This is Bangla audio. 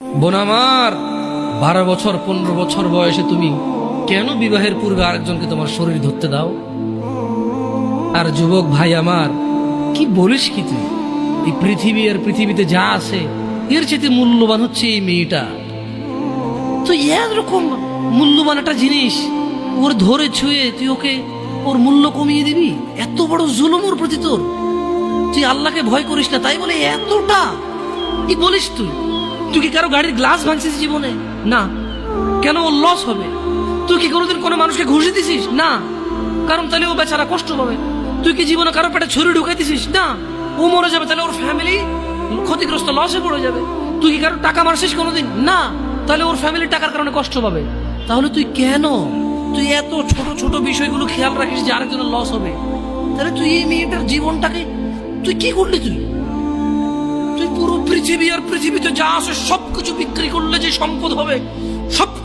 বোন আমার, 12 বছর 15 বছর বয়সে তুমি কেন বিবাহের পূর্বে আরেকজনকে তোমার শরীর ধরতে দাও? আর যুবক ভাই আমার, কি বলিস কি তুই? এই পৃথিবী আর পৃথিবীতে যা আছে এর চেয়ে মূল্যবান হচ্ছে এই মেয়েটা। তো এরকম মূল্যবান একটা জিনিস ওর ধরে ছুঁয়ে তুই ওকে ওর মূল্য কমিয়ে দিবি? এত বড় জুলুম ওর প্রতি তোর! তুই আল্লাহকে ভয় করিস না তাই বলে এতটা কি বলিস তুই? তুই কি কারো গাড়ির গ্লাস ভাঙছিস জীবনে? না। কেন? ওর লস হবে। তুই কি কোনোদিন কোনো মানুষকে ঘুষি দিছিস? না। কারণ তাহলে ও বেচারা কষ্ট পাবে। তুই কি জীবনে কারো পেটে ছুরি ঢুকাইতেছিস? না। ও মরে যাবে, তাহলে ওর ফ্যামিলি ক্ষতিগ্রস্ত, লসে পড়ে যাবে। তুই কি কারো টাকা মারছিস কোনোদিন? না। তাহলে ওর ফ্যামিলি টাকার কারণে কষ্ট পাবে। তাহলে তুই কেন তুই এত ছোট ছোট বিষয়গুলো খেয়াল রাখিস যে আরেকজনের লস হবে? তাহলে তুই এই মেয়েটার জীবনটাকে তুই কি করলি? তুই পুরো পৃথিবী আর পৃথিবীতে যা আছে সবকিছু বিক্রি করলে যে সম্পদ হবে সবকিছু